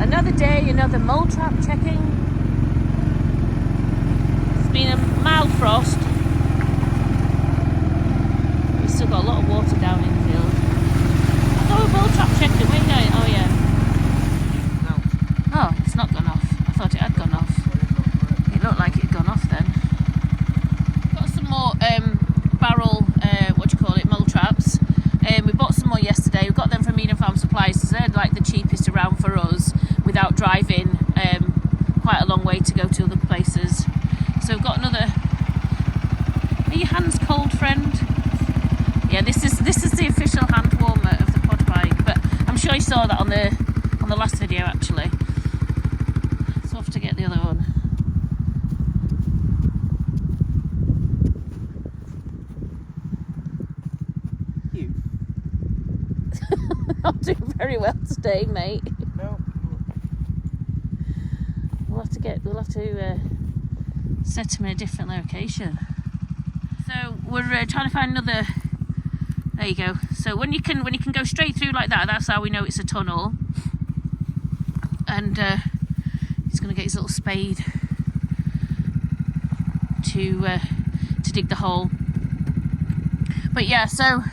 Another day, another mole trap checking. It's been a mild frost. We've still got a lot of water down in the field. I thought we were mole trap checking. Where are you going? Oh yeah. No. Oh, it's not gone off. I thought it had gone off. It looked like it had gone off then. Got some more barrel, mole traps. We bought some more yesterday. We got them from Eden Farm Supplies. So they're like the cheapest around for us without driving quite a long way to go to other places. So we've got another. Are your hands cold, friend? Yeah, this is the official hand warmer of the quad bike. But I'm sure you saw that on the last video actually. So off to get the other one. Not doing very well today, mate. No. We'll have to set him in a different location. So we're trying to find another. There you go. So when you can go straight through like that, that's how we know it's a tunnel. And he's going to get his little spade to dig the hole. But yeah, so.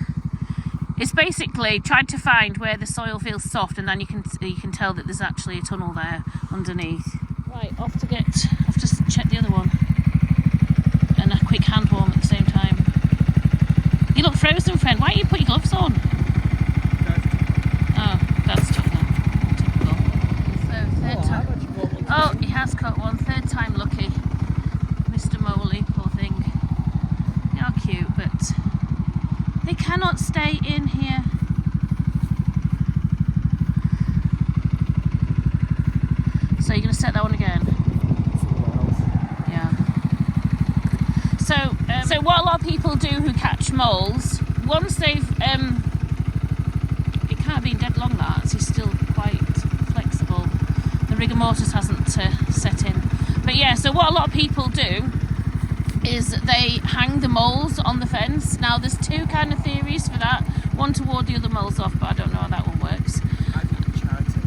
It's basically trying to find where the soil feels soft, and then you can tell that there's actually a tunnel there underneath. Right, off to check the other one, and a quick hand warm at the same time. You look frozen, friend. Why don't you put your gloves on? Oh, that's tough now. Typical. So third time. Oh, he has caught one. Third time lucky. Mr. Moley, poor thing. They are cute, but. They cannot stay in here. So you're going to set that one again? Yeah. So what a lot of people do who catch moles, once they've, it can't have been dead long that, it's still quite flexible. The rigor mortis hasn't set in. But yeah, so what a lot of people do is they hang the moles on the fence. Now there's two kind of theories for that. One to ward the other moles off, but I don't know how that one works. I do it for charity.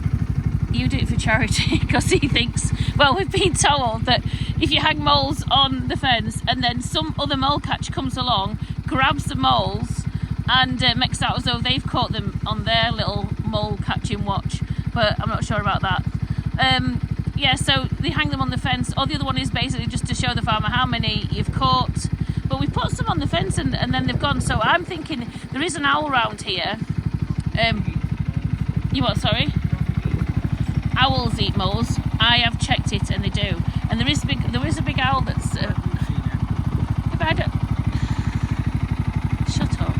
You do it for charity because he thinks, well, we've been told that if you hang moles on the fence and then some other mole catcher comes along, grabs the moles and makes out as though they've caught them on their little mole catching watch, but I'm not sure about that. Yeah, so they hang them on the fence, or the other one is basically just to show the farmer how many you've caught. But we put some on the fence and then they've gone. So I'm thinking there is an owl around here. You what, sorry? Owls eat moles. I have checked it and they do. And there is a big owl that's... Yeah, but I don't... Shut up.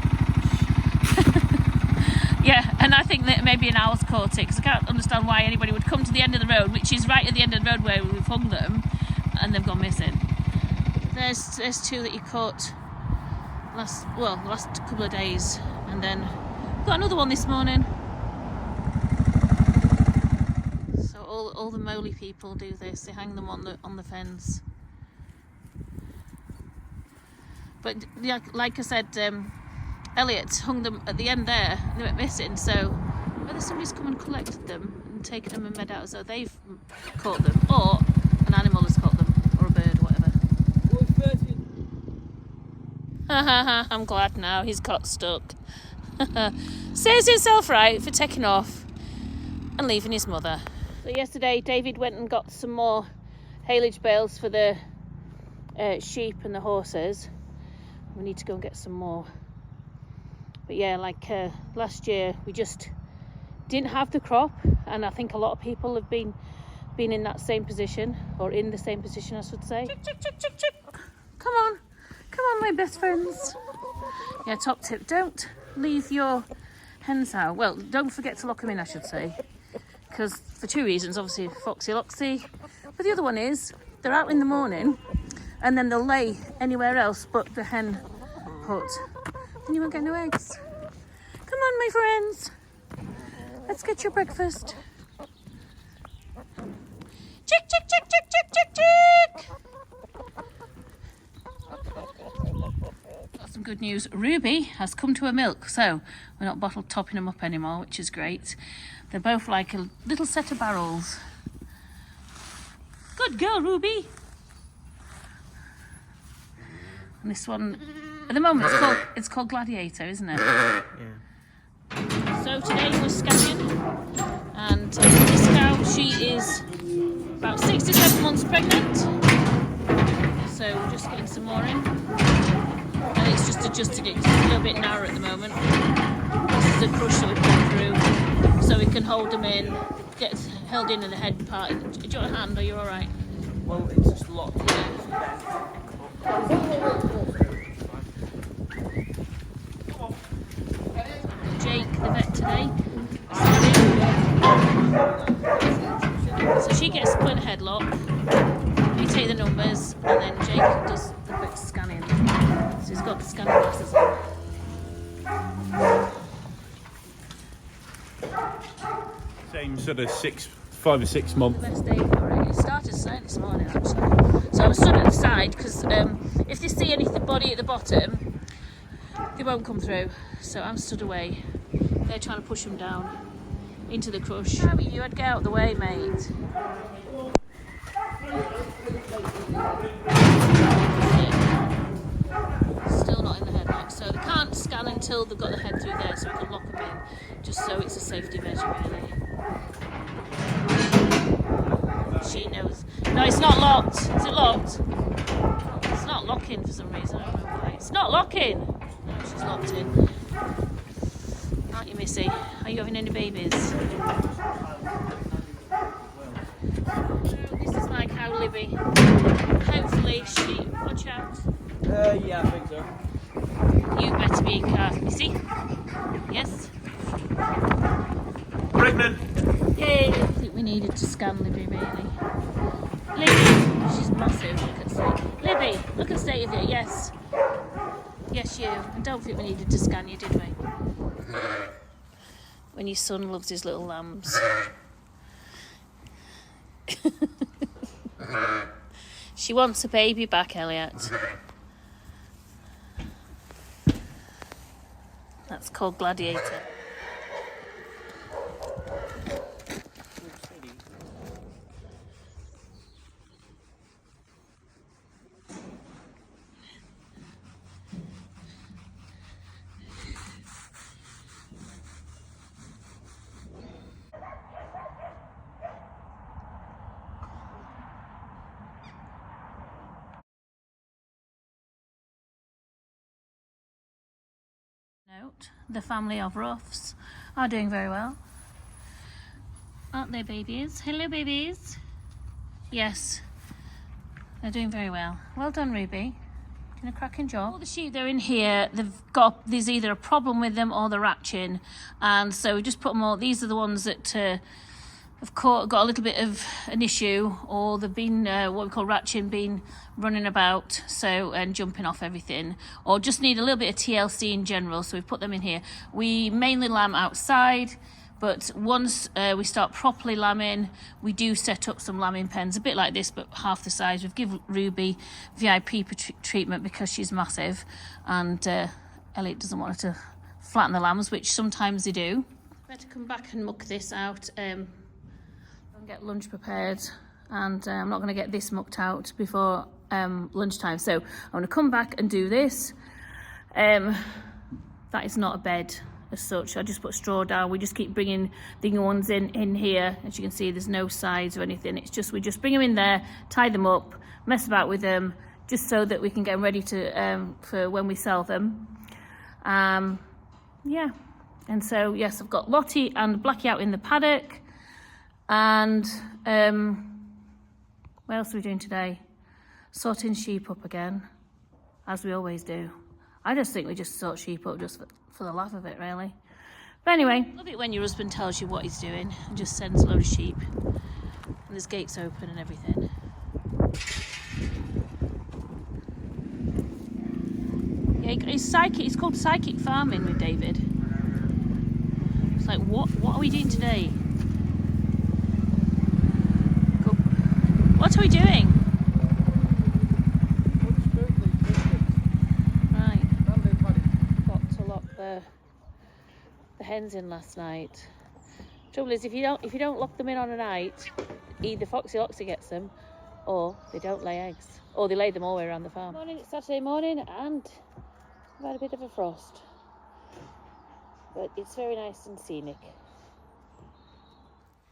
Yeah, and I think that maybe an owl's caught it, because I can't understand why anybody would come to the end of the road, which is right at the end of the road where we've hung them, and they've gone missing. There's two that you caught the last couple of days, and then got another one this morning. So all the moley people do this; they hang them on the fence. But like I said. Elliot hung them at the end there, and they went missing, so whether somebody's come and collected them and taken them and made out as though they've caught them, or an animal has caught them, or a bird, or whatever. I'm glad now, he's got stuck. Serves himself right for taking off and leaving his mother. So yesterday David went and got some more haylage bales for the sheep and the horses. We need to go and get some more. But yeah, like last year we just didn't have the crop, and I think a lot of people have been in that same position, or in the same position I should say. Come on my best friends. Yeah, top tip, don't leave your hens out. Well, don't forget to lock them in, I should say, because for two reasons. Obviously Foxy Loxy, but the other one is they're out in the morning and then they'll lay anywhere else but the hen hut. And you won't get no eggs. Come on, my friends. Let's get your breakfast. Chick, chick, chick, chick, chick, chick, chick. Got some good news. Ruby has come to her milk, so we're not bottle topping them up anymore, which is great. They're both like a little set of barrels. Good girl, Ruby. And this one, at the moment, it's called Gladiator, isn't it? Yeah. So today we're scanning, and this cow, she is about 6 to 7 months pregnant. So we're just getting some more in, and it's just adjusted it. It's a little bit narrow at the moment. This is a crush that we put through, so we can hold them in, get held in the head part. Do you want a hand? Are you all right? Well, it's just locked. Jake, the vet today. So she gets put in a headlock. We take the numbers, and then Jake does the quick scanning. So he's got the scanning glasses on. Same sort of 5 or 6 month. Best day for it. It started snowing this morning actually. So I was stood at the side because if they see anything body at the bottom, they won't come through. So I'm stood away. They're trying to push them down into the crush. Harry, you had to get out of the way, mate. Still not in the headlock, so they can't scan until they've got the head through there, so we can lock them in, just so it's a safety measure, really. She knows. No, it's not locked. Is it locked? It's not locking for some reason. I don't know why. It's not locking. No, she's locked in. Aren't you, Missy? Are you having any babies? This is my cow, Libby. Hopefully she... Watch out. Yeah, I think so. You better be in car, Missy. Yes? Pregnant! Yay! I think we needed to scan Libby, really. Libby! She's massive. Look at state. Libby! Look at state of it. Yes. Yes, you. I don't think we needed to scan you, did we? When your son loves his little lambs. She wants a baby back, Elliot. That's called Gladiator. Note, the family of Ruffs are doing very well. Aren't they, babies? Hello, babies. Yes, they're doing very well. Well done, Ruby. Doing a cracking job. All the sheep that are in here, there's either a problem with them or they're hatching. And so we just put them all, these are the ones that have got a little bit of an issue, or they've been what we call ratching, been running about, and jumping off everything, or just need a little bit of TLC in general, so we've put them in here. We mainly lamb outside, but once we start properly lambing, we do set up some lambing pens, a bit like this, but half the size. We've given Ruby VIP treatment because she's massive, and Elliot doesn't want her to flatten the lambs, which sometimes they do. Better come back and muck this out. Get lunch prepared, and I'm not going to get this mucked out before lunchtime, so I'm going to come back and do this. That is not a bed as such. I just put straw down. We just keep bringing the young ones in here. As you can see, there's no sides or anything. It's just we just bring them in there, tie them up, mess about with them, just so that we can get them ready to for when we sell them. Yeah, and so yes, I've got Lottie and Blackie out in the paddock. And what else are we doing today? Sorting sheep up again, as we always do. I just think we just sort sheep up just for the laugh of it, really. But anyway, love it when your husband tells you what he's doing and just sends a load of sheep. And there's gates open and everything. Yeah, it's called psychic farming with David. It's like, what are we doing today? What are we doing? Right. Got to lock the hens in last night. Trouble is, if you don't lock them in on a night, either Foxy Loxy gets them, or they don't lay eggs, or they lay them all the way around the farm. Morning, it's Saturday morning, and we've had a bit of a frost, but it's very nice and scenic.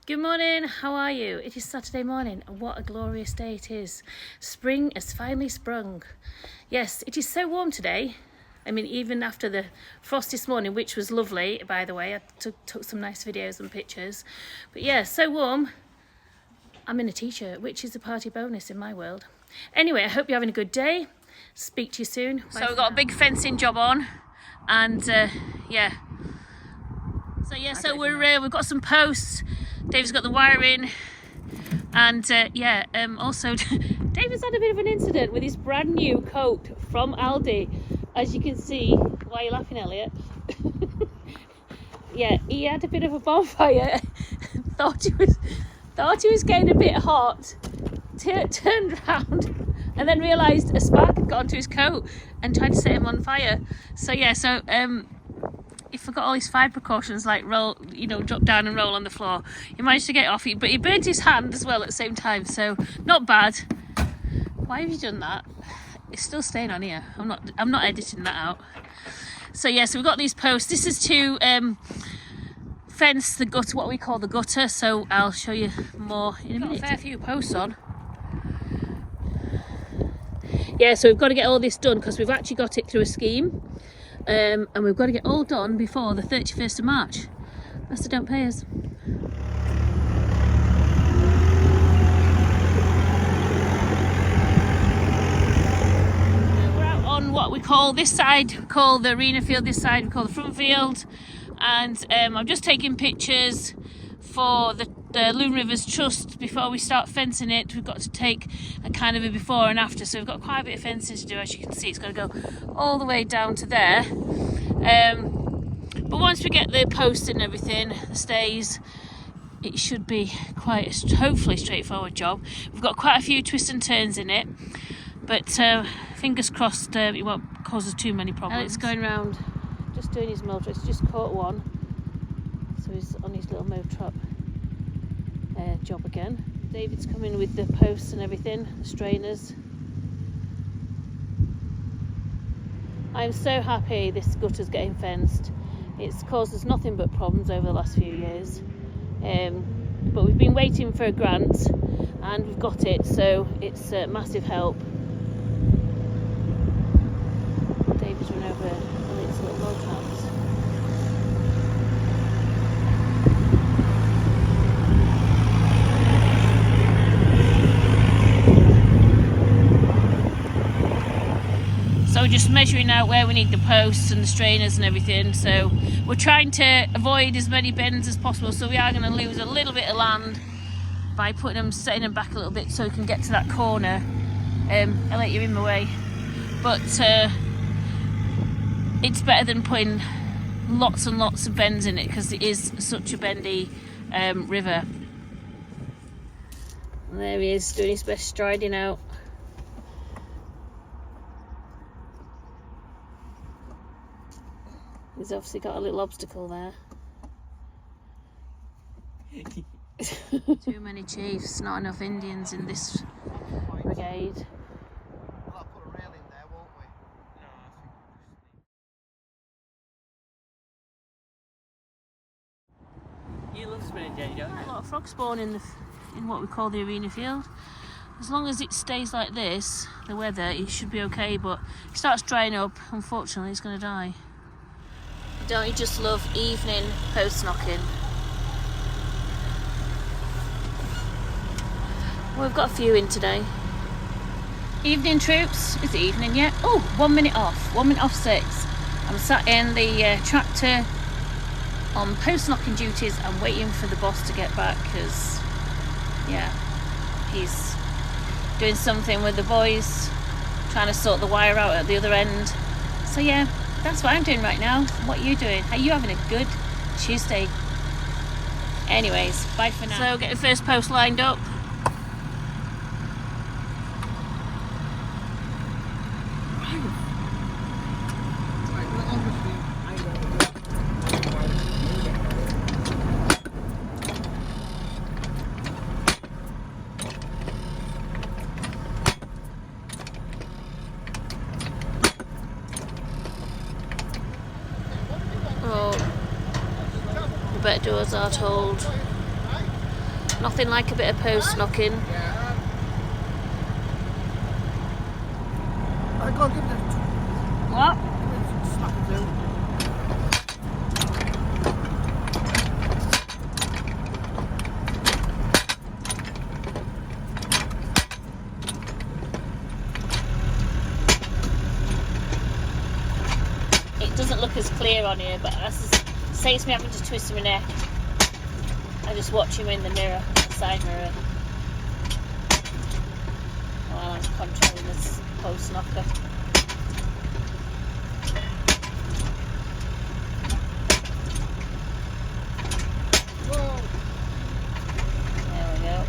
Good morning, how are you? It is Saturday morning, and what a glorious day it is. Spring has finally sprung. Yes, it is so warm today. I mean, even after the frost this morning, which was lovely, by the way. I took some nice videos and pictures. But yeah, so warm. I'm in a t-shirt, which is a party bonus in my world. Anyway, I hope you're having a good day. Speak to you soon. So we've got a big fencing job on, and yeah. So yeah, so we've got some posts. Dave's got the wiring, and yeah. Also, Dave's had a bit of an incident with his brand new coat from Aldi. As you can see, why are you laughing, Elliot? Yeah, he had a bit of a bonfire. thought he was getting a bit hot. Turned round and then realised a spark had got onto his coat and tried to set him on fire. So yeah, he forgot all his fire precautions, like roll, drop down and roll on the floor. He managed to get off, but he burnt his hand as well at the same time. So not bad. Why have you done that? It's still staying on here. I'm not editing that out. So yeah, so we've got these posts. This is to fence the gutter, what we call the gutter. So I'll show you more in a minute. Got a fair few posts on. Yeah, so we've got to get all this done because we've actually got it through a scheme, and we've got to get all done before the 31st of March. Unless they don't pay us. What we call this side, we call the arena field, this side we call the front field, and I'm just taking pictures for the Loon Rivers Trust before we start fencing it. We've got to take a kind of a before and after, so we've got quite a bit of fencing to do. As you can see, it's going to go all the way down to there, but once we get the posts and everything, the stays, it should be quite hopefully straightforward job. We've got quite a few twists and turns in it, but fingers crossed it won't cause us too many problems. Alex going around just doing his motor. It's just caught one, so he's on his little mow trap job again. David's coming with the posts and everything, the strainers. I'm so happy this gutter's getting fenced. It's caused us nothing but problems over the last few years, but we've been waiting for a grant and we've got it, so it's a massive help. David's run over its little mow traps. So we're just measuring out where we need the posts and the strainers and everything. So we're trying to avoid as many bends as possible. So we are going to lose a little bit of land by setting them back a little bit so we can get to that corner. I'll let you in my way. But it's better than putting lots and lots of bends in it because it is such a bendy river. And there he is doing his best striding out. He's obviously got a little obstacle there. Too many chiefs, not enough Indians in this brigade. We'll put a rail in there, won't we? No, you love spinning, Jenny, don't you? A lot of frog spawn in what we call the arena field. As long as it stays like this, the weather, it should be okay, but it starts drying up, unfortunately it's going to die. Don't you just love evening post knocking? We've got a few in today. Evening troops. Is it evening yet? Oh, 1 minute off. 1 minute off 6. I'm sat in the tractor on post knocking duties. I'm waiting for the boss to get back because, yeah, he's doing something with the boys, trying to sort the wire out at the other end. So yeah, that's what I'm doing right now. What are you doing? Are you having a good Tuesday? Anyways, bye for now. So get the first post lined up. side doors are told. Nothing like a bit of post knocking. I go give it What? a smack or two. It doesn't look as clear on here, but that saves me having to twist my neck. I just watch him in the mirror, the side mirror, while I'm controlling this post knocker. Whoa. There we go.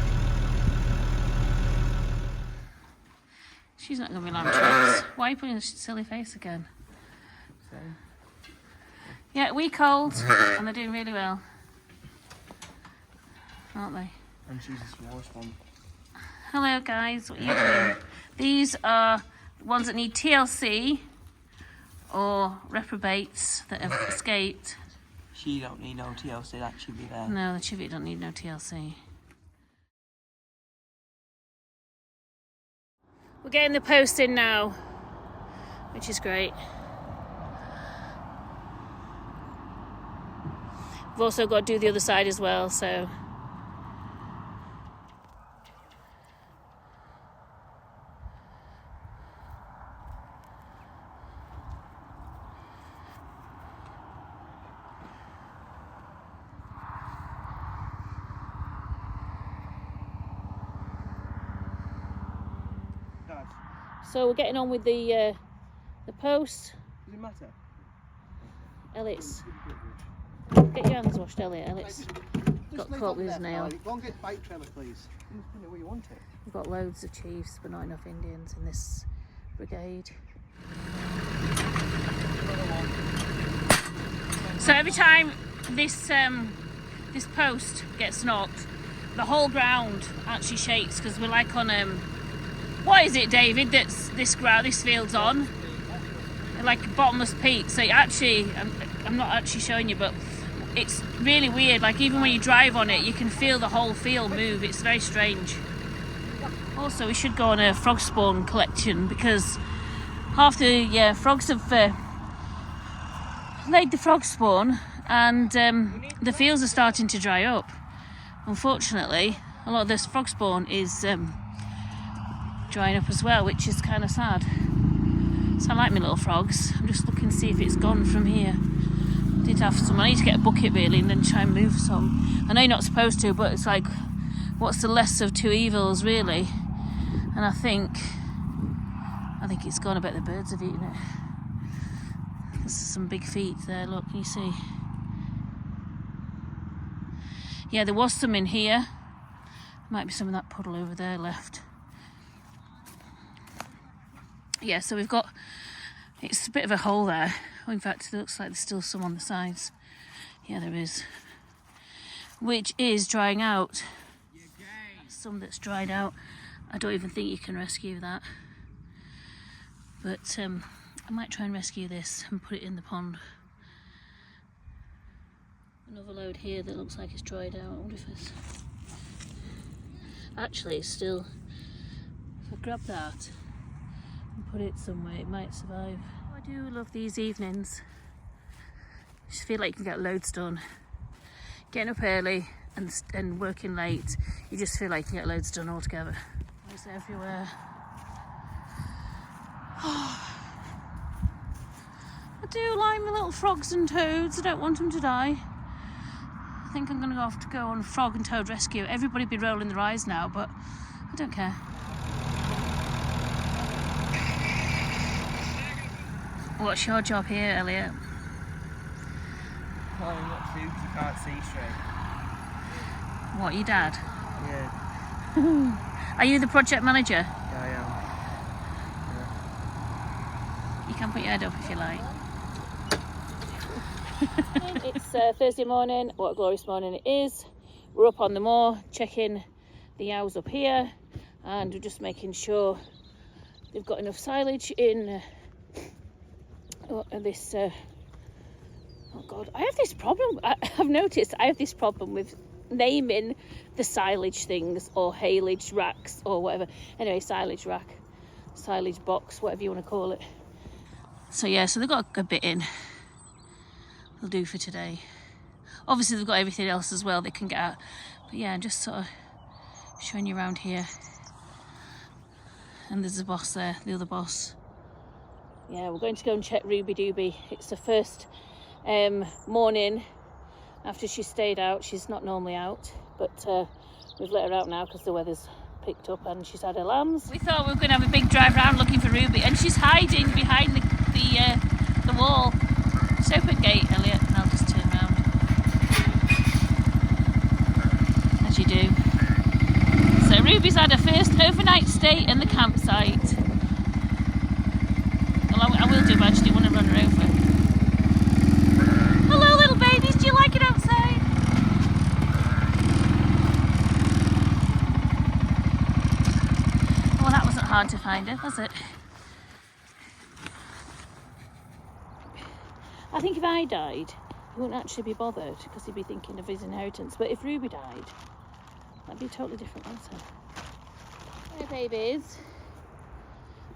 She's not going to be lamb chops. Why are you putting a silly face again? Yeah, a week old, and they're doing really well, aren't they? And she's the smallest one. Hello guys, what are you doing? These are ones that need TLC or reprobates that have escaped. She don't need no TLC, that should be there. No, the chivvy don't need no TLC. We're getting the post in now, which is great. We've also got to do the other side as well, so. Dad, So we're getting on with the post. does it matter? Elliot's. Get your hands washed, Elliot. Elliot's got caught with his nail. Go and get the bike trailer, please. You just put it where you want it. We've got loads of chiefs, but not enough Indians in this brigade. So every time this this post gets knocked, the whole ground actually shakes because we're like on what is it, David? That's this field's on, like bottomless peat. So actually, I'm not actually showing you, but it's really weird. Like even when you drive on it, you can feel the whole field move. It's very strange. Also, we should go on a frog spawn collection because half the frogs have laid the frog spawn, and the fields are starting to dry up. Unfortunately, a lot of this frog spawn is drying up as well, which is kind of sad. So I like my little frogs. I'm just looking to see if it's gone from here. I did have some. I need to get a bucket really and then try and move some. I know you're not supposed to, but it's like, what's the less of two evils really? And I think it's gone. I bet the birds have eaten it. There's some big feet there, look, can you see? Yeah, there was some in here. Might be some of that puddle over there left. Yeah, so we've got, it's a bit of a hole there. Oh, in fact, it looks like there's still some on the sides. Yeah, there is. Which is drying out. Some that's dried out. I don't even think you can rescue that. But I might try and rescue this and put it in the pond. Another load here that looks like it's dried out. I wonder if it's... Actually, it's still... If I grab that and put it somewhere, it might survive. I do love these evenings. I just feel like you can get loads done. Getting up early and working late, you just feel like you get loads done all together. It's everywhere. I do like my little frogs and toads. I don't want them to die. I think I'm going to have to go on frog and toad rescue. Everybody be rolling their eyes now, but I don't care. What's your job here, Elliot? Telling what to do 'cause you can't see straight. What, your dad? Yeah. Are you the project manager? Yeah, I am. You can put your head up if you like. It's Thursday morning. What a glorious morning it is. We're up on the moor checking the owls up here, and we're just making sure they've got enough silage in this Oh God, I have this problem. I've noticed I have this problem with naming the silage things or haylage racks or whatever. Anyway, silage rack, silage box, whatever you want to call it. So yeah, so they've got a bit in. They'll do for today. Obviously they've got everything else as well they can get out. But yeah, I'm just sort of showing you around here. And there's the boss there, the other boss. Yeah, we're going to go and check Ruby Dooby. It's the first morning after she stayed out. She's not normally out, but we've let her out now because the weather's picked up and she's had her lambs. We thought we were going to have a big drive around looking for Ruby, and she's hiding behind the wall. Just open gate, Elliot, and I'll just turn around. As you do. So Ruby's had her first overnight stay in the campsite. Well, I will do, but I just didn't want to run her over. Hello, little babies. Do you like it outside? Well, that wasn't hard to find her, was it? I think if I died, he wouldn't actually be bothered because he'd be thinking of his inheritance. But if Ruby died, that'd be a totally different answer. Hey, babies.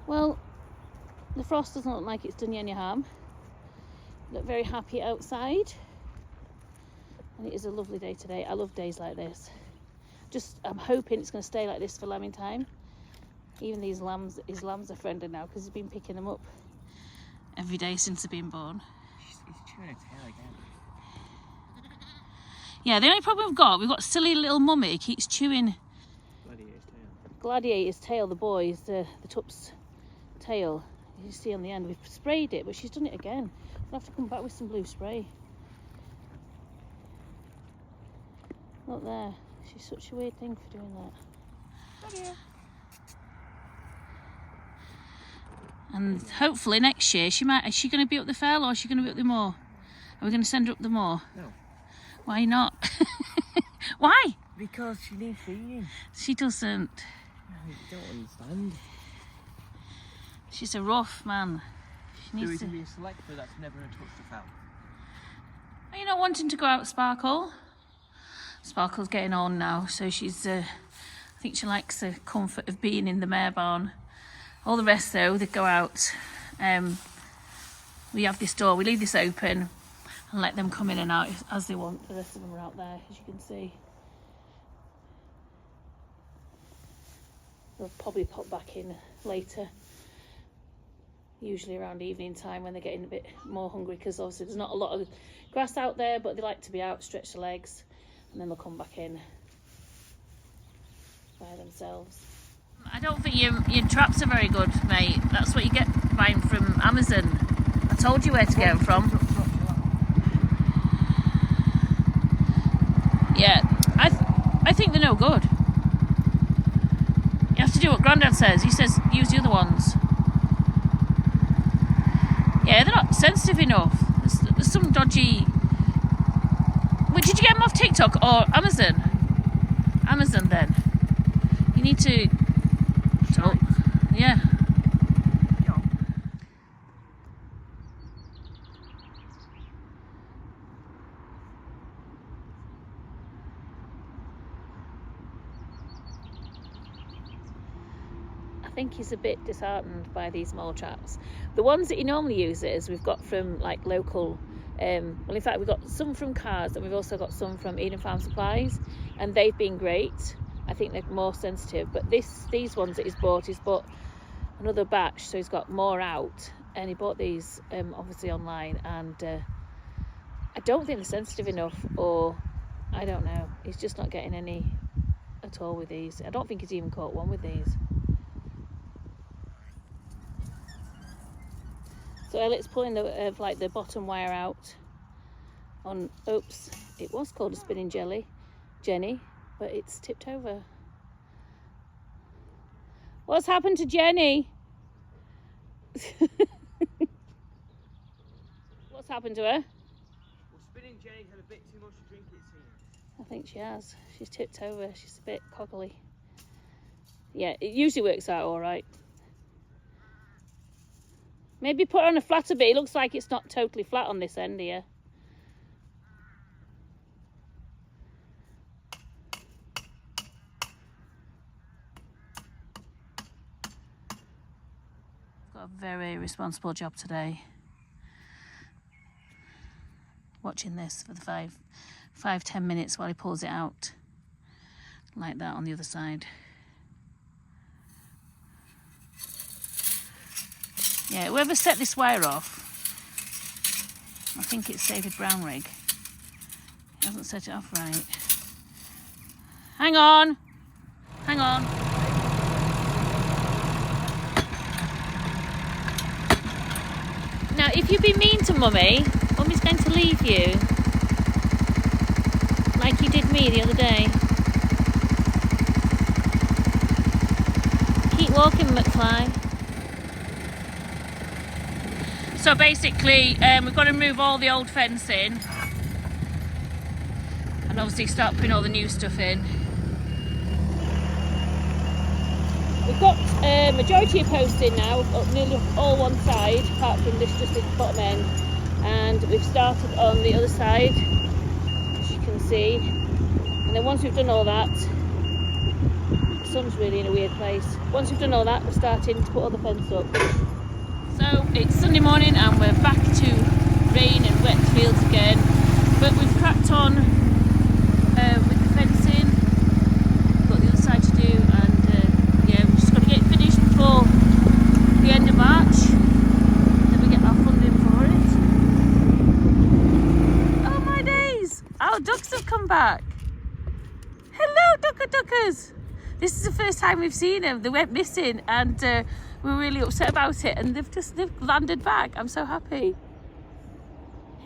Well, the frost doesn't look like it's done you any harm. You look very happy outside. And it is a lovely day today. I love days like this. I'm hoping it's going to stay like this for lambing time. Even his lambs are friendly now because he's been picking them up every day since they've been born. He's chewing his tail again. Yeah, the only problem we've got silly little mummy. He keeps chewing Gladiator's tail, the boys, the tup's tail. You see on the end, we've sprayed it, but she's done it again. We'll have to come back with some blue spray. Look there, she's such a weird thing for doing that. And hopefully next year is she going to be up the fell or is she going to be up the moor? Are we going to send her up the moor? No. Why not? Why? Because she needs feeding. She doesn't. No, you don't understand. She's a rough man. She needs There to be a selector that's never touched a fowl. Are you not wanting to go out, Sparkle? Sparkle's getting on now, so she's. I think she likes the comfort of being in the mare barn. All the rest, though, they go out. We have this door. We leave this open and let them come in and out as they want. The rest of them are out there, as you can see. They'll probably pop back in later. Usually around evening time when they're getting a bit more hungry, because obviously there's not a lot of grass out there, but they like to be out, stretch their legs, and then they'll come back in by themselves. I don't think your traps are very good, mate. That's what you get buying from Amazon. I told you where to get them from. Yeah, I think they're no good. You have to do what Grandad says. He says use the other ones. Yeah, they're not sensitive enough. There's some dodgy... Wait, did you get them off TikTok or Amazon? Amazon, then. You need to... Oh, yeah. I think he's a bit disheartened by these mole traps. The ones that he normally uses, we've got from like local, well, in fact, we've got some from Cars and we've also got some from Eden Farm Supplies, and they've been great. I think they're more sensitive, but these ones that he's bought another batch, so he's got more out, and he bought these obviously online, and I don't think they're sensitive enough, or I don't know, he's just not getting any at all with these. I don't think he's even caught one with these. So Elliot's pulling the bottom wire out on, oops, it was called a spinning Jenny, but it's tipped over. What's happened to Jenny? What's happened to her? Well, spinning Jenny's had a bit too much to drink, it seems. I think she has. She's tipped over. She's a bit coggly. Yeah, it usually works out all right. Maybe put her on a flatter bit. It looks like it's not totally flat on this end here. a very responsible job today. Watching this for the 5-10 minutes while he pulls it out like that on the other side. Yeah, whoever set this wire off, I think it's David Brownrigg. He hasn't set it off right. Hang on. Hang on. Now, if you be mean to Mummy, Mummy's going to leave you. Like you did me the other day. Keep walking, McFly. So basically, we've got to move all the old fencing. And obviously start putting all the new stuff in. We've got a majority of posts in now, nearly all one side, apart from this just at the bottom end. And we've started on the other side, as you can see. And then once we've done all that, the sun's really in a weird place. Once we've done all that, we're starting to put all the fence up. So it's Sunday morning and we're back to rain and wet fields again. But we've cracked on with the fencing. We've got the other side to do, and yeah, we've just got to get it finished before the end of March. Then we get our funding for it. Oh my days! Our ducks have come back. Hello, duckers! This is the first time we've seen them. They went missing, and we were really upset about it, and they've landed back. I'm so happy.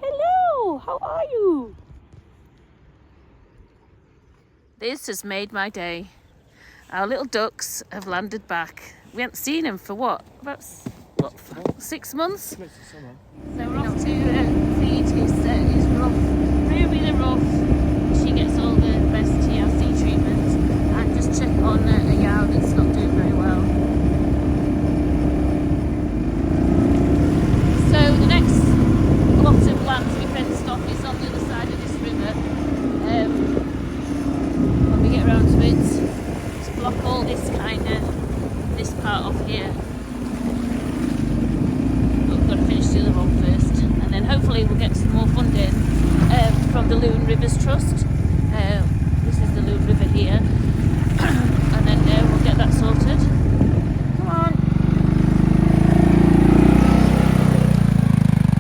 Hello, how are you? This has made my day. Our little ducks have landed back. We haven't seen them for what? About 6 months? So we're off to feed his Ruff. Ruby the Ruff. She gets all the best TLC treatment, and just check on a yow that's not doing very well. So the next lot of land to be fenced off is on the other side of this river. When we get around to it, to block all this part off here. But we've got to finish the other one first, and then hopefully we'll get some more funding from the Loon Rivers Trust. This is the Loon River here, and then we'll get that sorted. Come on.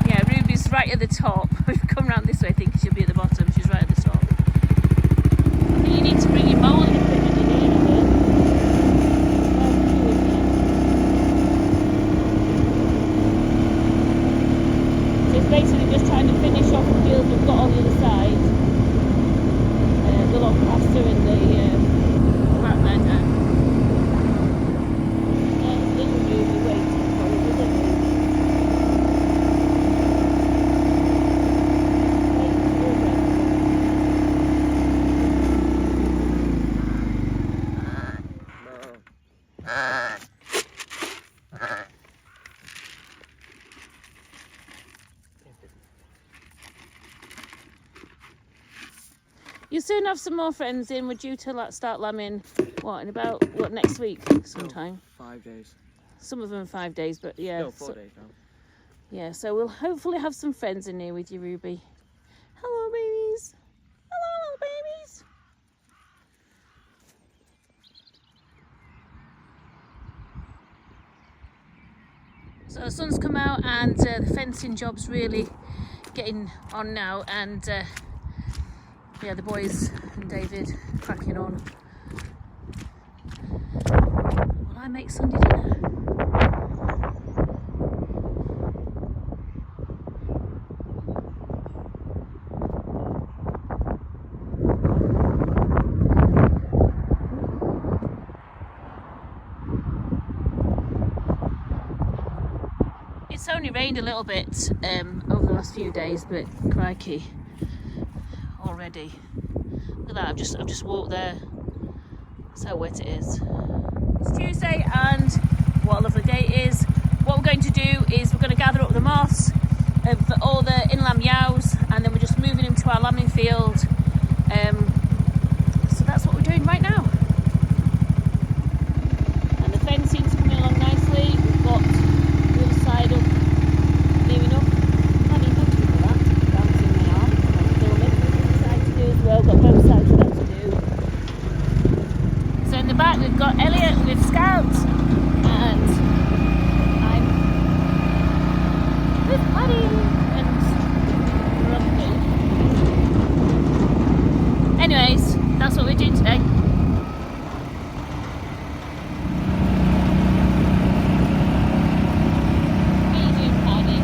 Yeah, Ruby's right at the top. We've come round this way thinking she'll be at the bottom. She's right at the top. I think you need to bring your mowing equipment in here, so it's basically just trying to finish off the fields we've got on the other side. The lot faster in the rat meadow. Little Ruby waiting for us, isn't it? You'll soon have some more friends in. We're due to start lambing, next week sometime? 5 days. Some of them 5 days, but yeah. No, 4 days now. Yeah, so we'll hopefully have some friends in here with you, Ruby. Hello, babies. Hello, babies. So the sun's come out, and the fencing job's really getting on now, and yeah, the boys and David cracking on. Will I make Sunday dinner? It's only rained a little bit over the last few days, but crikey. Already. Look at that, I've just walked there. That's how wet it is. It's Tuesday, and what a lovely day it is. What we're going to do is we're going to gather up the moss of all the in-lamb yows, and then we're just moving them to our lambing field. So that's what we're doing right now. And the fencing's coming along nicely. We've got back. We've got Elliot with Scout, and I'm with Paddy and Grumpy. Anyways, that's what we're doing today. What are you doing, Paddy?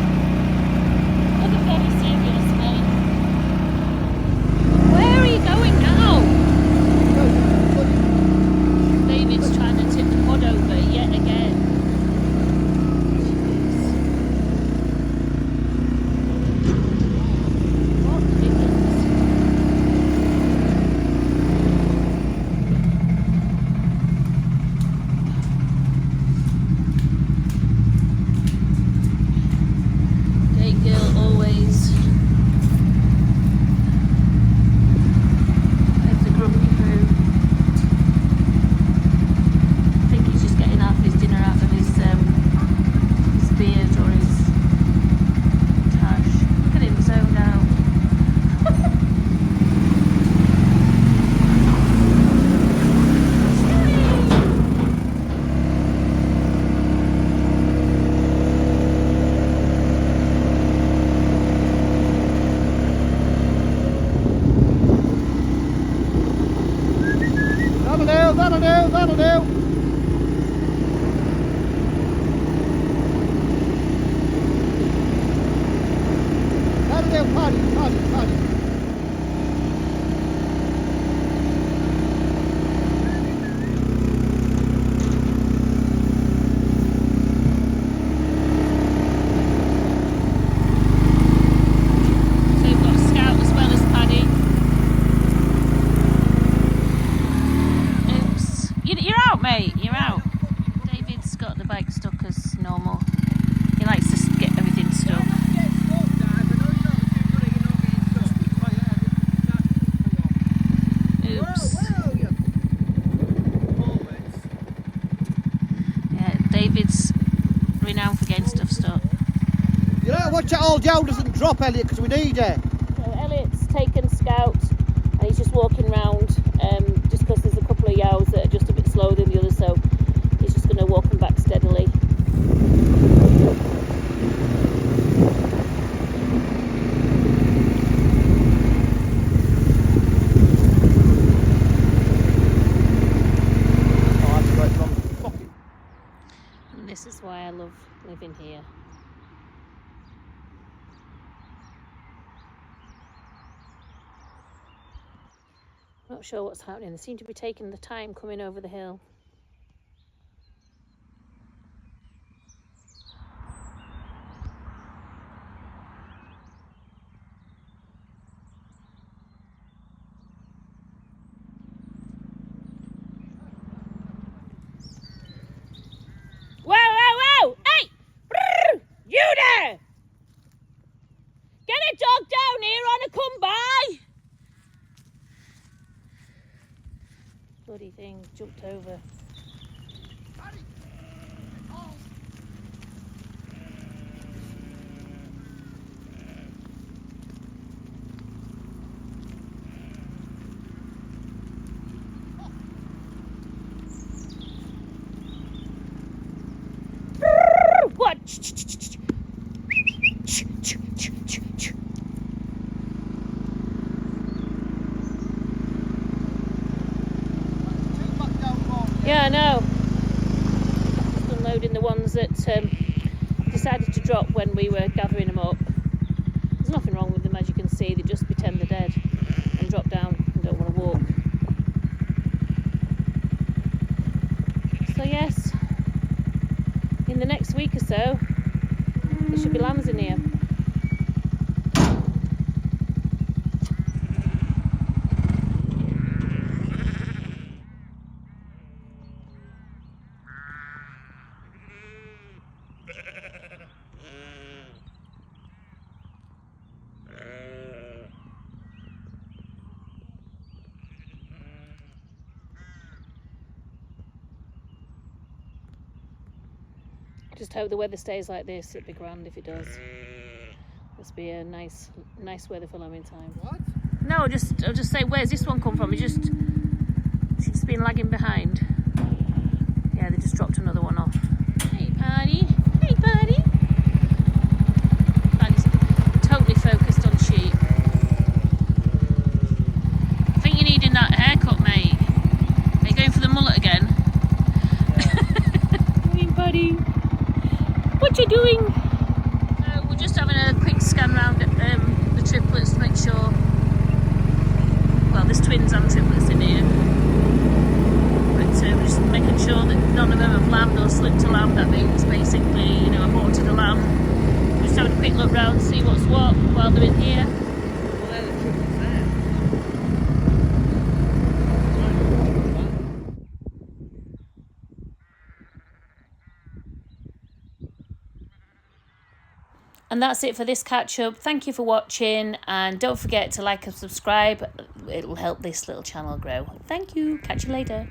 Looking very serious, mate. Where are you going now? David's trying to tip the pod over yet again. What ridiculous. Day girl always. There's the grumpy poo. I think he's just getting half his dinner out of his beard or his tash. Look at him zoned out. That'll do. Paddy. So you've got a Scout as well as Paddy. Oops. You're out, mate. You're out. David's got the bike stuck as normal. He likes to get everything stuck. Oops. Yeah, David's renowned for getting stuff stuck. You know, watch that old Joe doesn't drop, Elliot, because we need it. So Elliot's taken Scout and he's just walking round just because there's a couple of yows that are just a bit slower than the others, so he's just going to walk them back steadily. Oh, that's great. Fucking. And this is why I love living here. Not sure what's happening. They seem to be taking the time coming over the hill. Whoa! Hey! Brrr! You there! Get a dog down here on a come by! Bloody thing jumped over. What? Yeah, I know. Just unloading the ones that decided to drop when we were gathering them up. There's nothing wrong with them, as you can see. They just pretend they're dead and drop down and don't want to walk. So yes, in the next week or so, there should be lambs in here. Just hope the weather stays like this. It'd be grand if it does. Must be a nice weather for lambing time. What? No, I'll just say, where's this one come from? She's been lagging behind. another one off. Hey, Paddy. Hey, Paddy. Paddy's totally focused on sheep. I think you're needing that haircut, mate. Are you going for the mullet again? Hey, buddy. What you doing? We're just having a quick scan round at the triplets to make sure. Well, there's twins and triplets in here. But we're just making sure that none of them have lambed or slipped a lamb. That means basically, you know, aborted a lamb. Just having a quick look round, see what's what while they're in here. Well, they're the triplets there. And that's it for this catch up. Thank you for watching, and don't forget to like and subscribe. It'll help this little channel grow. Thank you. Catch you later.